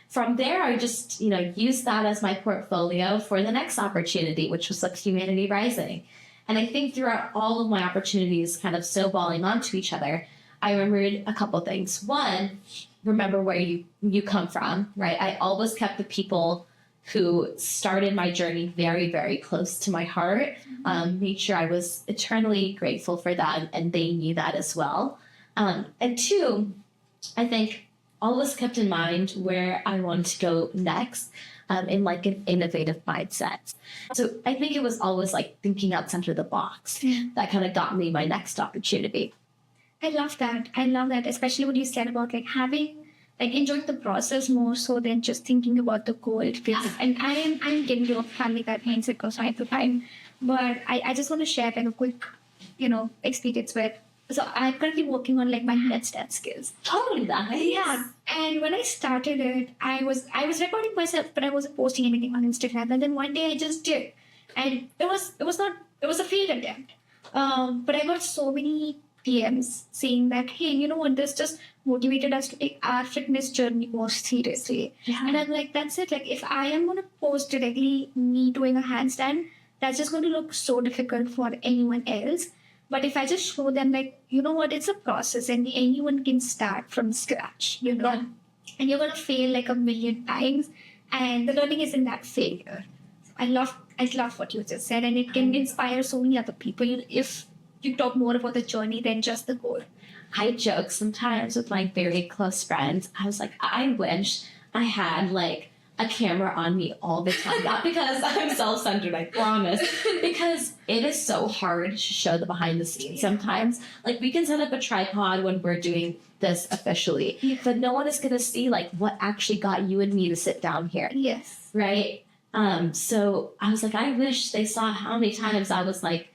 S2: From there, I just, used that as my portfolio for the next opportunity, which was Humanity Rising. And I think throughout all of my opportunities kind of snowballing onto each other, I remembered a couple things. One, remember where you come from, right? I always kept the people who started my journey very, very close to my heart. Made sure I was eternally grateful for them, and they knew that as well. And two, I think always kept in mind where I wanted to go next in an innovative mindset. So I think it was always thinking outside of the box that kind of got me my next opportunity.
S1: I love that. I love that, especially what you said about having enjoying the process more so than just thinking about the goal. And I'm getting to a family that means it goes time to time. But I just want to share a quick, experience with. So I'm currently working on my headstand skills.
S2: Oh, nice.
S1: Yeah. And when I started it, I was recording myself, but I wasn't posting anything on Instagram. And then one day I just did, and it was a failed attempt. But I got so many PMs saying that, hey, you know what, this just motivated us to take our fitness journey more seriously.
S2: Yeah.
S1: And I'm like, that's it. If I am going to post directly me doing a handstand, that's just going to look so difficult for anyone else. But if I just show them, you know what, it's a process and anyone can start from scratch,
S2: Yeah.
S1: And you're going to fail a million times. And the learning is in that failure. I love I love what you just said, and it can inspire so many other people if you talk more about the journey than just the goal.
S2: I joke sometimes with my very close friends. I was like, I wish I had like a camera on me all the time. Not because I'm self-centered, I promise. Because it is so hard to show the behind the scenes sometimes. Like we can set up a tripod when we're doing this officially, but no one is going to see like what actually got you and me to sit down here.
S1: Yes.
S2: Right? So I was like, I wish they saw how many times I was like,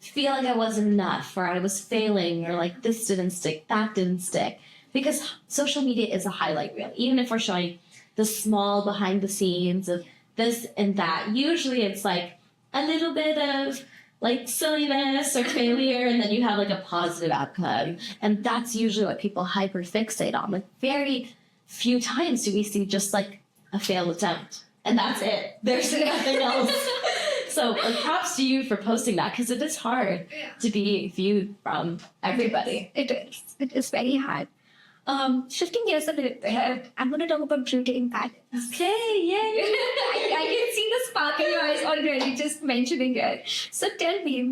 S2: feel like I wasn't enough, or I was failing, or like this didn't stick, that didn't stick. Because social media is a highlight reel. Even if we're showing the small behind the scenes of this and that, usually it's like a little bit of like silliness or failure, and then you have like a positive outcome. And that's usually what people hyper fixate on. Like very few times do we see just like a failed attempt. And that's it. There's nothing else. So props to you for posting that, because it is hard to be viewed from everybody.
S1: It is. It is very hard. Shifting gears a little bit, I'm going to talk about beauty impact.
S2: Okay, yay!
S1: I can see the spark in your eyes already just mentioning it. So tell me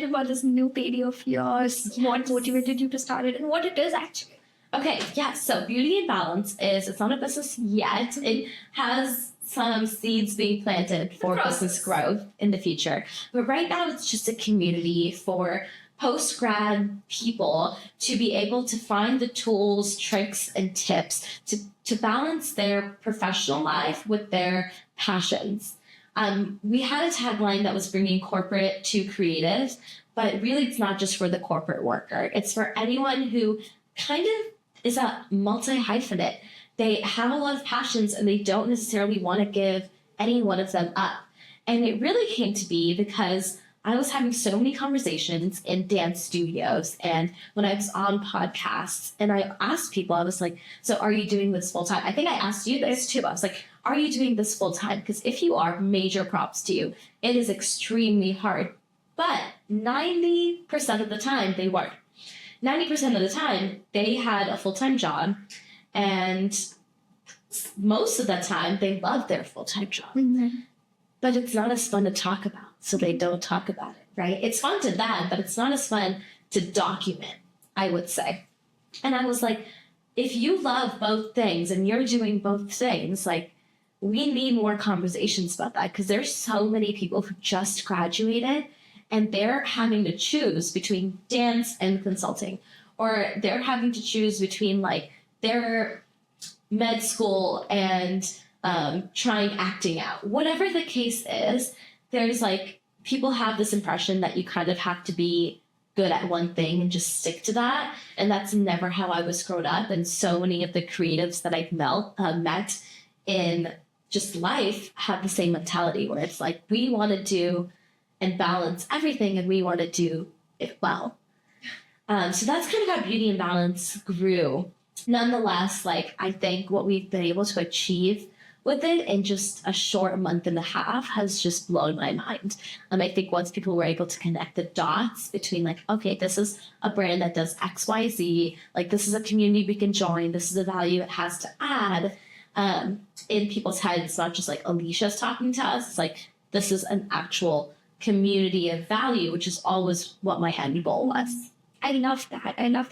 S1: about this new page of yours.
S2: Yes.
S1: What motivated you to start it and what it is actually.
S2: Okay, yeah, so Beauty and Balance it's not a business yet. It has some seeds being planted for business growth in the future. But right now it's just a community for post-grad people to be able to find the tools, tricks, and tips to balance their professional life with their passions. We had a tagline that was bringing corporate to creative, but really it's not just for the corporate worker. It's for anyone who kind of is a multi-hyphenate. They have a lot of passions and they don't necessarily want to give any one of them up. And it really came to be because I was having so many conversations in dance studios and when I was on podcasts, and I asked people, I was like, so are you doing this full time? I think I asked you this too. I was like, are you doing this full time? Because if you are, major props to you. It is extremely hard. But 90% of the time, they weren't. 90% of the time, they had a full-time job, and most of the time, they loved their full-time job.
S1: Mm-hmm.
S2: But it's not as fun to talk about, so they don't talk about it, right? It's fun to that, but it's not as fun to document, I would say. And I was like, if you love both things and you're doing both things, like, we need more conversations about that, because there's so many people who just graduated and they're having to choose between dance and consulting, or they're having to choose between like their med school and trying acting out. Whatever the case is, there's like, people have this impression that you kind of have to be good at one thing and just stick to that. And that's never how I was grown up. And so many of the creatives that I've met in just life have the same mentality where it's like, we want to do and balance everything, and we want to do it well. So that's kind of how Beauty and Balance grew. Nonetheless, like, I think what we've been able to achieve with it in just a short month and a half has just blown my mind. I think once people were able to connect the dots between like, okay, this is a brand that does X, Y, Z, like this is a community we can join, this is a value it has to add, in people's heads, it's not just like Alicia's talking to us, it's like, this is an actual community of value, which is always what my end goal was.
S1: I love that. And I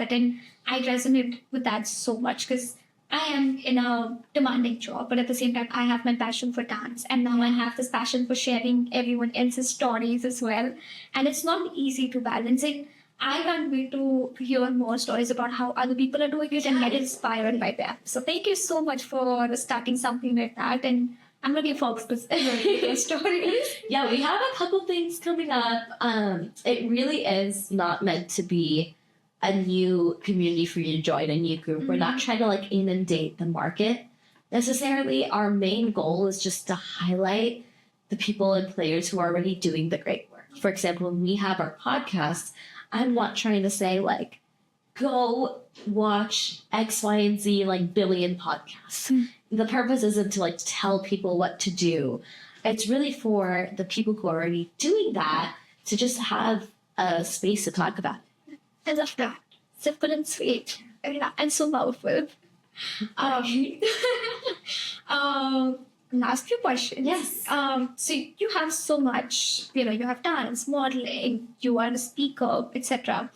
S1: resonate with that so much because I am in a demanding job, but at the same time, I have my passion for dance. And now I have this passion for sharing everyone else's stories as well. And it's not easy to balance it. I can't wait to hear more stories about how other people are doing it and get inspired by them. So thank you so much for starting something like that. And I'm looking forward to hearing your stories.
S2: Yeah, we have a couple things coming up. It really is not meant to be a new community for you to join, a new group. Mm-hmm. We're not trying to like inundate the market necessarily. Our main goal is just to highlight the people and players who are already doing the great work. For example, when we have our podcasts, I'm not trying to say like, go watch X, Y, and Z like billion podcasts. Mm-hmm. The purpose isn't to like tell people what to do. It's really for the people who are already doing that to just have a space to talk about it.
S1: I love that. Simple and sweet. And so powerful. last few questions.
S2: Yes.
S1: So you have so much, you have dance, modeling, you are a speaker, etc.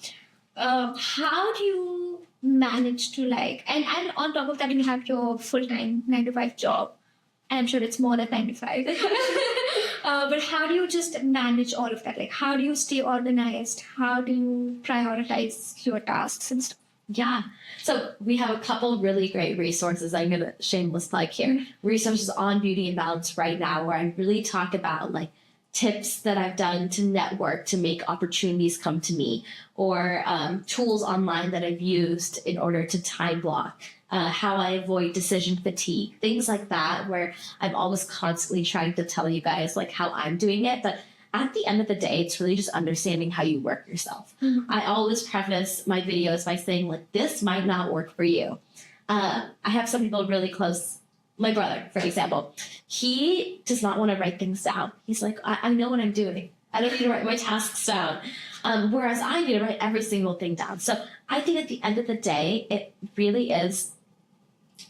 S1: How do you manage to and on top of that, you have your full-time 9 to 5 job. And I'm sure it's more than 9 to 5. But how do you just manage all of that? Like, how do you stay organized? How do you prioritize your tasks and stuff?
S2: Yeah. So we have a couple really great resources. I'm going to shameless plug here. Resources on Beauty and Balance right now where I really talk about like tips that I've done to network to make opportunities come to me, or tools online that I've used in order to time block, how I avoid decision fatigue, things like that, where I'm always constantly trying to tell you guys like how I'm doing it. But at the end of the day, it's really just understanding how you work yourself. I always preface my videos by saying like, this might not work for you. I have some people really close. My brother, for example, he does not want to write things down. He's like, I know what I'm doing. I don't need to write my tasks down. Whereas I need to write every single thing down. So I think at the end of the day, it really is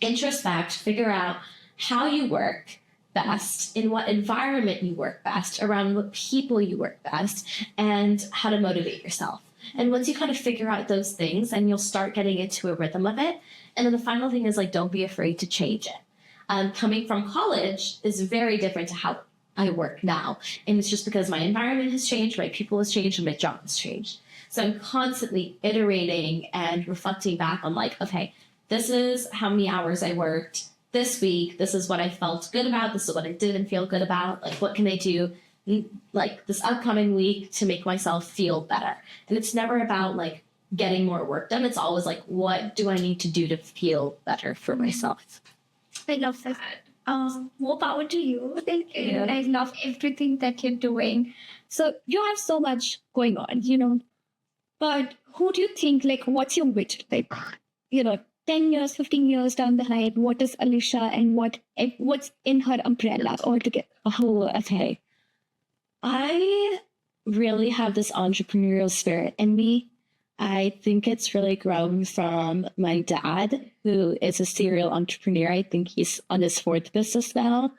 S2: introspect, figure out how you work best, in what environment you work best, around what people you work best, and how to motivate yourself. And once you kind of figure out those things, then you'll start getting into a rhythm of it. And then the final thing is like, don't be afraid to change it. Coming from college is very different to how I work now. And it's just because my environment has changed, my people has changed, and my job has changed. So I'm constantly iterating and reflecting back on like, okay, this is how many hours I worked this week. This is what I felt good about. This is what I didn't feel good about. Like, what can I do like this upcoming week to make myself feel better? And it's never about like getting more work done. It's always like, what do I need to do to feel better for myself?
S1: I love that. More power to you. Thank you.
S2: Yeah.
S1: I love everything that you're doing. So you have so much going on, but who do you think, like, what's your vision? Like, 10 years, 15 years down the line, what is Alisha and what's in her umbrella altogether?
S2: Oh, okay. I really have this entrepreneurial spirit in me. I think it's really grown from my dad, who is a serial entrepreneur. I think he's on his 4th business now.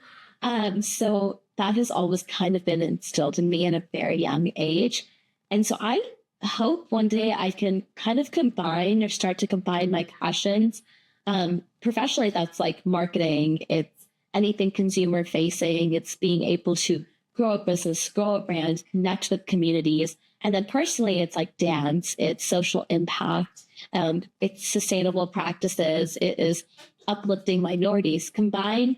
S2: So that has always kind of been instilled in me at a very young age. And so I hope one day I can kind of combine or start to combine my passions. Professionally, that's like marketing. It's anything consumer facing. It's being able to grow a business, grow a brand, connect with communities. And then personally, it's like dance, it's social impact, it's sustainable practices, it is uplifting minorities. Combine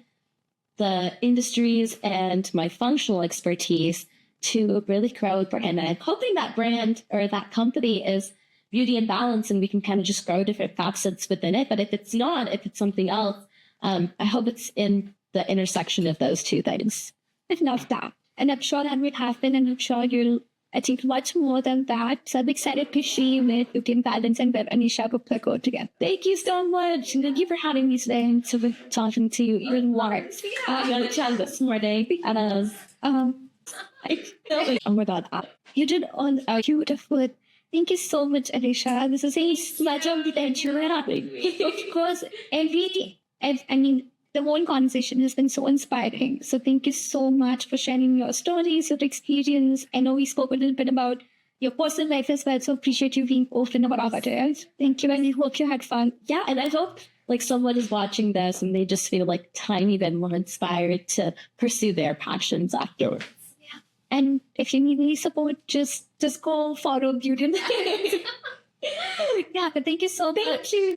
S2: the industries and my functional expertise to really grow a brand. And I'm hoping that brand or that company is Beauty and Balance, and we can kind of just grow different facets within it. But if it's not, if it's something else, I hope it's in the intersection of those two things.
S1: I love that. And I'm sure that will happen, and I'm sure you'll achieve much more than that. So I'm excited to see where you can balance and where Alisha Gupta go together. Thank you so much. And thank you for having me today. So we're talking to you even more. I'm going to chat this morning. And oh my God. You did all beautiful. Thank you so much, Alisha. This is a such a pleasure. Of course, the whole conversation has been so inspiring. So thank you so much for sharing your stories, your experience. I know we spoke a little bit about your personal life as well, so appreciate you being open about it. Thank you, and I hope you had fun.
S2: Yeah, and I hope like someone is watching this and they just feel like tiny bit more inspired to pursue their passions afterwards.
S1: Yeah. And if you need any support, just go follow Beauty. Yeah, but thank you so much.
S2: Thank you.